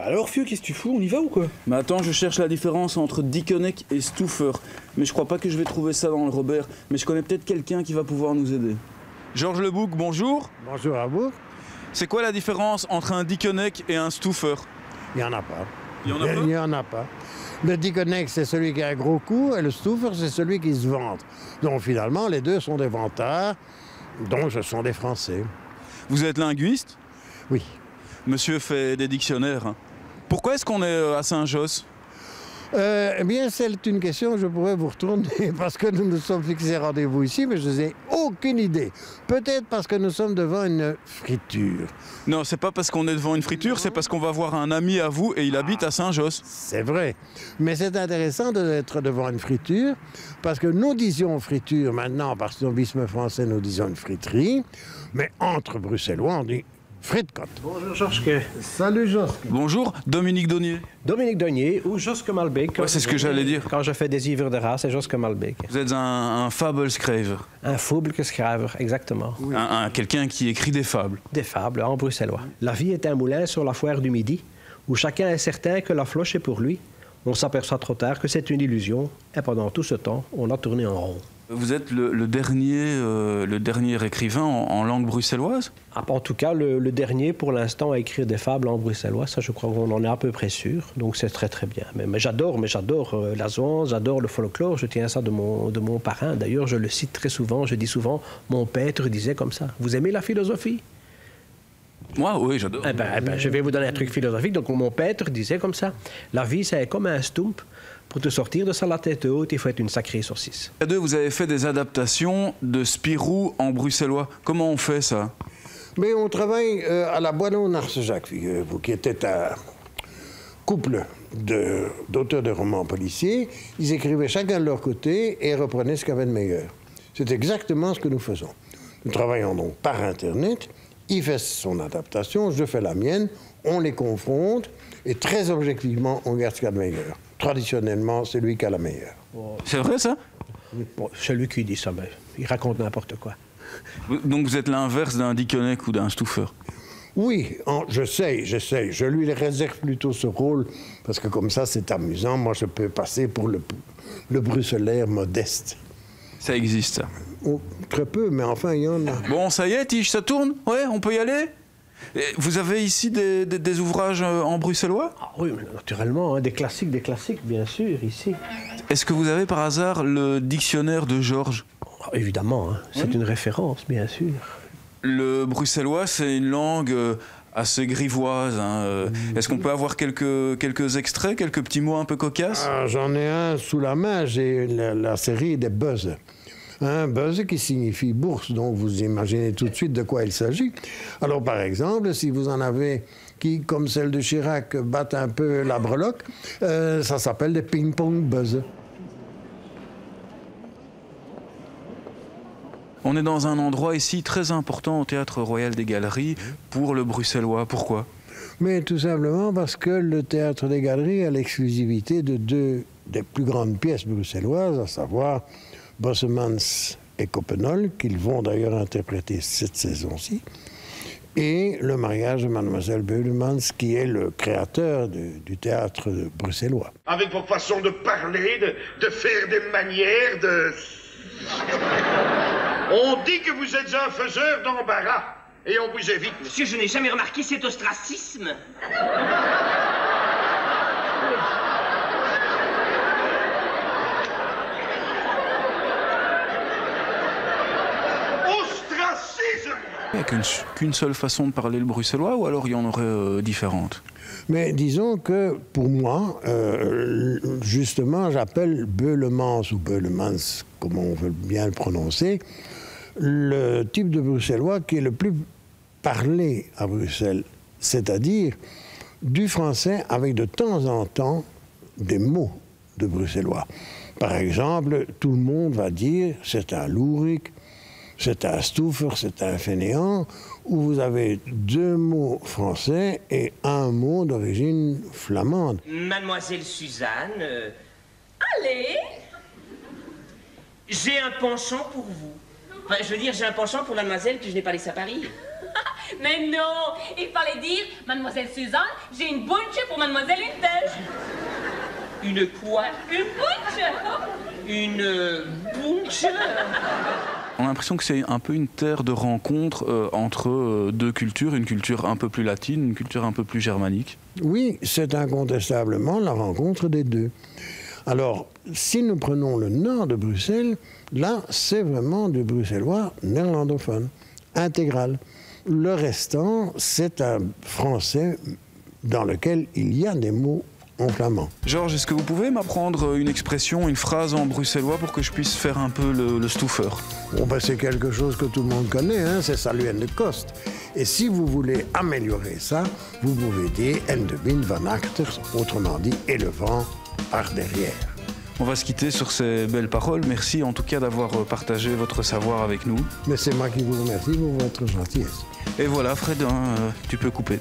Alors, Fieu, qu'est-ce que tu fous? On y va ou quoi? Mais attends, je cherche la différence entre Dickeneck et Stouffer. Mais je crois pas que je vais trouver ça dans le Robert. Mais je connais peut-être quelqu'un qui va pouvoir nous aider. Georges Lebouc, bonjour. Bonjour à vous. C'est quoi la différence entre un Dickeneck et un Stouffer? Il n'y en a pas. Il y en a pas? Il n'y en a pas. Le Dickeneck, c'est celui qui a un gros cou, et le Stouffer, c'est celui qui se vante. Donc finalement, les deux sont des vantards, donc ce sont des Français. Vous êtes linguiste? Oui. Monsieur fait des dictionnaires. Pourquoi est-ce qu'on est à Saint-Josse? Eh bien, c'est une question que je pourrais vous retourner parce que nous nous sommes fixés rendez-vous ici, mais je n'ai aucune idée. Peut-être parce que nous sommes devant une friture. Non, c'est pas parce qu'on est devant une friture, c'est parce qu'on va voir un ami à vous et il habite à Saint-Josse. C'est vrai. Mais c'est intéressant d'être devant une friture parce que nous disions friture maintenant, par snobisme français, nous disons une friterie, mais entre Bruxellois, on dit frite-cotte. Bonjour Josque. Salut Josque. Bonjour, Dominique Donnier. Dominique Donnier ou Josque Malbec. Ouais, c'est ce que j'allais dire. Quand je fais des ivres de race, c'est Josque Malbec. Vous êtes un fabelschrijver. Un fabelschrijver, exactement. Oui. Quelqu'un qui écrit des fables. Des fables en bruxellois. La vie est un moulin sur la foire du Midi, où chacun est certain que la floche est pour lui. On s'aperçoit trop tard que c'est une illusion, et pendant tout ce temps, on a tourné en rond. Vous êtes le dernier écrivain en langue bruxelloise? En tout cas, le dernier pour l'instant à écrire des fables en bruxellois, ça je crois qu'on en est à peu près sûr, donc c'est très très bien. Mais j'adore la Zouan, j'adore le folklore, je tiens ça de mon parrain. D'ailleurs, je le cite très souvent, je dis souvent, mon pêtre disait comme ça. Vous aimez la philosophie? Moi, oui, j'adore. Je vais vous donner un truc philosophique. Donc, mon pêtre disait comme ça, la vie, c'est comme un stump. Pour te sortir de ça la tête haute, il faut être une sacrée saucisse. Vous avez fait des adaptations de Spirou en bruxellois. Comment on fait ça? Mais on travaille à la Boileau-Narcejac, figurez-vous, qui était un couple d'auteurs de romans policiers. Ils écrivaient chacun de leur côté et reprenaient ce qu'il y avait de meilleur. C'est exactement ce que nous faisons. Nous travaillons donc par Internet. Il fait son adaptation, je fais la mienne, on les confronte et très objectivement, on garde ce qu'il y a de meilleur. Traditionnellement, c'est lui qui a la meilleure. C'est vrai, ça? Bon, celui qui dit ça, mais il raconte n'importe quoi. Donc vous êtes l'inverse d'un Dickeneck ou d'un Stouffer? Oui, j'essaye. Je lui réserve plutôt ce rôle, parce que comme ça, c'est amusant. Moi, je peux passer pour le bruxellaire modeste. Ça existe, ça? Oh, très peu, mais enfin, il y en a. Bon, ça y est, Tige, ça tourne? Ouais, on peut y aller? Vous avez ici des ouvrages en bruxellois? Ah oui, naturellement, hein, des classiques, bien sûr, ici. Est-ce que vous avez par hasard le dictionnaire de Georges? Ah, évidemment, hein, c'est une référence, bien sûr. Le bruxellois, c'est une langue assez grivoise. Hein. Est-ce qu'on peut avoir quelques extraits, quelques petits mots un peu cocasses? J'en ai un sous la main, j'ai la série des buzz. Un buzz qui signifie bourse, donc vous imaginez tout de suite de quoi il s'agit. Alors par exemple, si vous en avez qui, comme celle de Chirac, battent un peu la breloque, ça s'appelle des ping-pong buzz. On est dans un endroit ici très important au Théâtre Royal des Galeries pour le bruxellois. Pourquoi? Mais tout simplement parce que le Théâtre des Galeries a l'exclusivité de deux des plus grandes pièces bruxelloises, à savoir Bossemans et Coppenol, qu'ils vont d'ailleurs interpréter cette saison-ci, et le mariage de Mademoiselle Beulemans, qui est le créateur du théâtre bruxellois. Avec vos façons de parler, de faire des manières, de... On dit que vous êtes un faiseur d'embarras, et on vous évite. Monsieur, je n'ai jamais remarqué cet ostracisme. Il n'y a qu'une seule façon de parler le bruxellois, ou alors il y en aurait différentes? Mais disons que, pour moi, justement, j'appelle Beulemans ou Beulemans, comme on veut bien le prononcer, le type de bruxellois qui est le plus parlé à Bruxelles, c'est-à-dire du français avec de temps en temps des mots de bruxellois. Par exemple, tout le monde va dire c'est un louric, c'est un stouffer, c'est un fainéant, où vous avez deux mots français et un mot d'origine flamande. Mademoiselle Suzanne, allez, j'ai un penchant pour vous. Enfin, je veux dire, j'ai un penchant pour mademoiselle que je n'ai pas laissée à Paris. Mais non, il fallait dire, mademoiselle Suzanne, j'ai une bunch pour mademoiselle Intel. Une quoi? Une bunch? Une bunch? On a l'impression que c'est un peu une terre de rencontre entre deux cultures, une culture un peu plus latine, une culture un peu plus germanique. Oui, c'est incontestablement la rencontre des deux. Alors, si nous prenons le nord de Bruxelles, là, c'est vraiment du bruxellois néerlandophone, intégral. Le restant, c'est un français dans lequel il y a des mots en flamand. Georges, est-ce que vous pouvez m'apprendre une expression, une phrase en bruxellois pour que je puisse faire un peu le stouffer? Bon, ben, c'est quelque chose que tout le monde connaît, hein, c'est Salut en de Kost. Et si vous voulez améliorer ça, vous pouvez dire en de wind van achter, autrement dit, et le vent par derrière. On va se quitter sur ces belles paroles. Merci en tout cas d'avoir partagé votre savoir avec nous. Mais c'est moi qui vous remercie pour votre gentillesse. Et voilà, Fred, tu peux couper.